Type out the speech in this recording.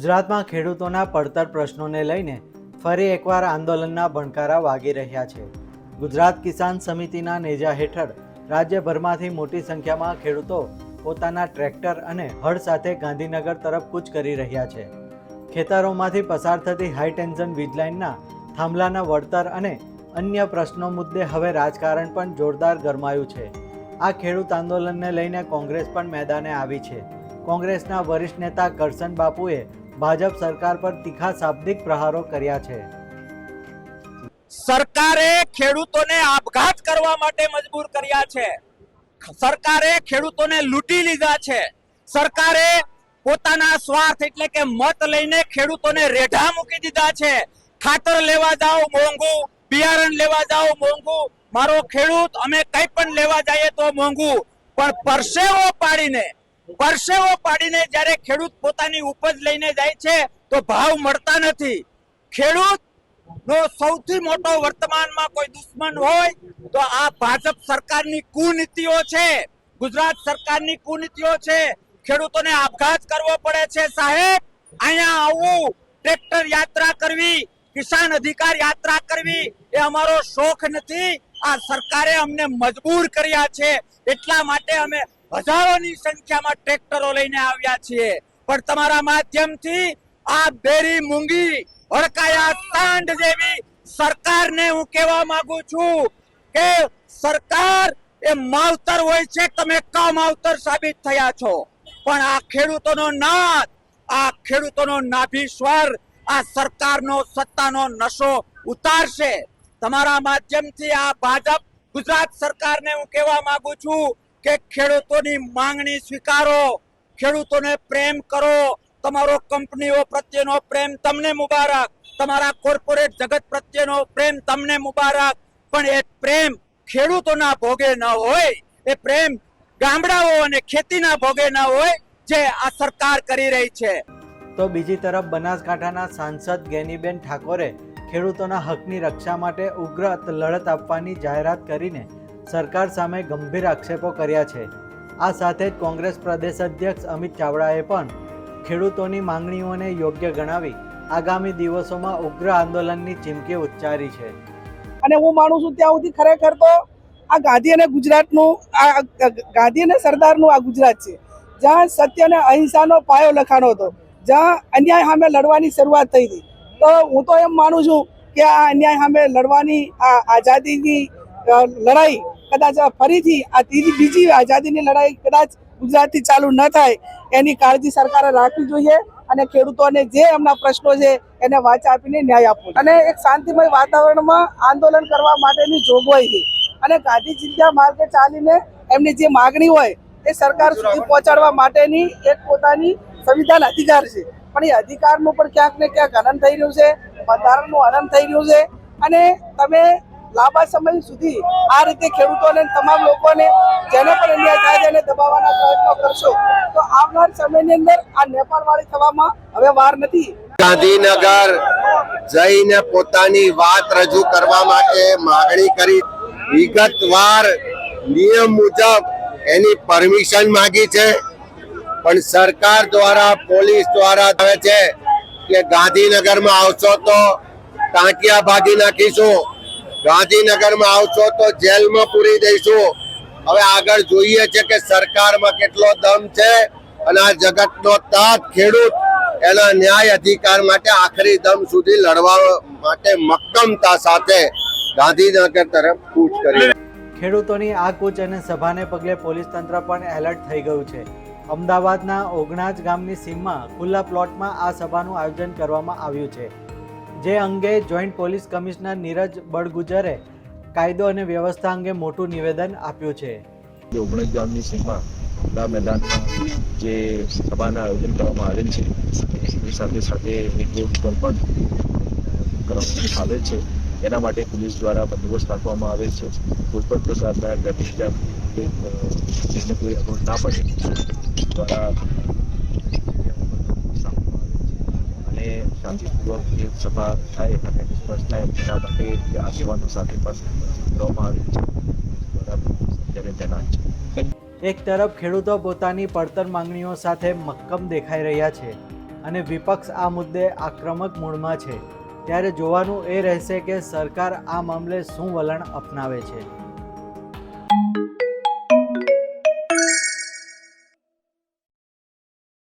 ગુજરાતમાં ખેડૂતોના પડતર પ્રશ્નોને લઈને ફરી એકવાર આંદોલનના ભણકારા વાગી રહ્યા છે. ગુજરાત કિસાન સમિતિના નેજા હેઠળ રાજ્યભરમાંથી મોટી સંખ્યામાં ખેડૂતો પોતાના ટ્રેક્ટર અને હળ સાથે ગાંધીનગર તરફ કૂચ કરી રહ્યા છે. ખેતરોમાંથી પસાર થતી હાઈ ટેન્શન વીજલાઇનના થાંભલાના વળતર અને અન્ય પ્રશ્નો મુદ્દે હવે રાજકારણ પણ જોરદાર ગરમાયું છે. આ ખેડૂત આંદોલનને લઈને કોંગ્રેસ પણ મેદાને આવી છે. કોંગ્રેસના વરિષ્ઠ નેતા કરશન બાપુએ ભાજપ સરકાર પર તીખા શાબ્દિક પ્રહારો કર્યા છે. સરકારે ખેડૂતોને આપઘાત કરવા માટે મજબૂર કર્યા છે. સરકારે ખેડૂતોને લૂંટી લીધા છે. સરકારે પોતાના સ્વાર્થ એટલે કે મત લઈને ખેડૂતોને રેઢા મૂકી દીધા છે. ખાતર લેવા જાઓ મોંઘું, બિયારણ લેવા જાઓ મોંઘું, મારો ખેડૂત અમે કંઈ પણ લેવા જઈએ તો મોંઘું. પણ પરસેવો પાડીને જ્યારે ખેડૂત પોતાની ઉપજ લઈને જાય છે તો ભાવ મળતા નથી. ખેડૂત નો સૌથી મોટો વર્તમાનમાં કોઈ દુશ્મન હોય તો આ ભાજપ સરકારની કુનીતિઓ છે, ગુજરાત સરકારની કુનીતિઓ છે. ખેડૂતોને આપઘાત કરવો પડે છે. સાહેબ, અહીંયા આવવું, ટ્રેક્ટર યાત્રા કરવી, કિસાન અધિકાર યાત્રા કરવી એ અમારો શોખ નથી. આ સરકારે અમને મજબૂર કર્યા છે. એટલા માટે અમે હજારોની સંખ્યામાં ટ્રેક્ટરો લઈને આવ્યા છીએ. પણ તમારા માધ્યમથી આ બેરી મૂંગી હડકાયા તાંડ જેવી સરકારને હું કહેવા માંગુ છું કે સરકાર એ માવતર હોય છે, તમે કમાવતર સાબિત થયા છો. પણ આ ખેડૂતોનો નાદ, આ ખેડૂતોનો નાભીશ્વર આ સરકારનો સત્તાનો નશો ઉતારશે. તમારા માધ્યમથી આ ભાજપ ગુજરાત સરકારને હું કહેવા માંગુ છું કે ખેડૂતોની માંગણી સ્વીકારો, ખેડૂતોને પ્રેમ કરો. તમારો કંપનીઓ પ્રત્યેનો પ્રેમ તમને મુબારક, તમારા કોર્પોરેટ જગત પ્રત્યેનો પ્રેમ તમને મુબારક. પણ એ પ્રેમ ખેડૂતોના ભોગે ન હોય, એ પ્રેમ ગામડાઓ અને ખેતીના ભોગે ન હોય જે આ સરકાર કરી રહી છે. તો બીજી તરફ બનાસકાંઠાના સાંસદ ગેનીબેન ઠાકોરે ખેડૂતોના હકની રક્ષા માટે ઉગ્ર લડત આપવાની જાહેરાત કરીને સરકાર સામે ગંભીર આક્ષેપો કર્યા છે. આ સાથે જ કોંગ્રેસ પ્રદેશ અધ્યક્ષ અમિત ચાવડાએ પણ ખેડૂતોની માંગણીઓને યોગ્ય ગણાવી આગામી દિવસોમાં ઉગ્ર આંદોલનની ચીમકી ઉચ્ચારી છે. અને હું માનું છું ત્યાં સુધી ખરેખર તો આ ગાંધી અને ગુજરાતનું, આ ગાંધી અને સરદારનું આ ગુજરાત છે, જ્યાં સત્ય અને અહિંસાનો પાયો લખાણો હતો, જ્યાં અન્યાય સામે લડવાની શરૂઆત થઈ હતી. તો હું તો એમ માનું છું કે આ અન્યાય સામે લડવાની આ આઝાદીની લડાઈ કદાચ ફરીથી આ બીજી આઝાદીની લડાઈ કદાચ ગુજરાતથી ચાલુ ન થાય એની કાળજી સરકારે રાખવી જોઈએ. અને ખેડૂતોને જે એમના પ્રશ્નો છે એને વાચા આપીને ન્યાય આપવો અને એક શાંતિમય વાતાવરણમાં આંદોલન કરવા માટેની જોગવાઈ છે. અને ગાંધી ચિંધ્યા માર્ગે ચાલીને એમની જે માગણી હોય એ સરકાર સુધી પહોંચાડવા માટેની એક પોતાની સંવિધાન અધિકાર છે. પણ એ અધિકારનું પણ ક્યાંક ને ક્યાંક હનન થઈ રહ્યું છે, બંધારણનું હનન થઈ રહ્યું છે. અને તમે લાંબા સમય સુધી આ રીતે ખેડૂતોને, તમામ લોકોને જેને પણ અન્યાય થાય છે એને દબાવવાના પ્રયત્નો કરશો તો આવનાર સમયની અંદર આ નેપાળવાળી થવામાં હવે વાર નથી. ગાંધીનગર જઈને પોતાની વાત રજૂ કરવા માટે માગણી કરી, વિગતવાર નિયમ મુજબ એની પરમિશન માંગી છે. પણ સરકાર દ્વારા, પોલીસ દ્વારા કહે છે કે ગાંધીનગરમાં આવશો તો ટાંટિયા ભાગી નાખીશું, ગાંધીનગરમાં આવશો તો જેલમાં પૂરી દઈશું. હવે આગળ જોઈએ છે કે સરકારમાં કેટલો દમ છે અને આ જગતનો તાત ખેડૂત એના ન્યાય અધિકાર માટે આખરી દમ સુધી લડવા માટે મક્કમતા સાથે ગાંધીનગર તરફ કૂચ કરી. ખેડૂતોની આ કૂચ અને સભાને પગલે પોલીસ તંત્ર પણ એલર્ટ થઈ ગયું છે. અમદાવાદના ઓગણાજ ગામની સીમમાં ખુલ્લા પ્લોટમાં આ સભાનું આયોજન કરવામાં આવ્યું છે. જે અંગે જોઈન્ટ પોલીસ કમિશનર નીરજ બળગુજરે કાયદો અને વ્યવસ્થા અંગે મોટું નિવેદન આપ્યું છે. ઓગણજ ગામની સીમમાં ખુલ્લા મેદાનમાં જે સભાનું આયોજન કરવામાં આવેલ છે એની સાથે સાથે રોડ પર પણ કરવામાં આવે છે. એના માટે પોલીસ દ્વારા બંદોબસ્ત રાખવામાં આવે છે. કોઈ પણ પ્રકારના ટ્રાફિક જામ જેને કોઈ અવરોધ ના પડે દ્વારા અને શાંતિપૂર્વક એ સભા થાય અને નિષ્ફળ થાય એના માટે આગેવાનો સાથે પણ કરવામાં આવે છે. દ્વારા તૈનાત છે. એક તરફ ખેડૂતો પોતાની પડતર માંગણીઓ સાથે મક્કમ દેખાઈ રહ્યા છે, અને વિપક્ષ આ મુદ્દે આક્રમક મૂડમાં છે. ત્યારે જોવાનું એ રહેશે કે સરકાર આ મામલે શું વલણ અપનાવે છે.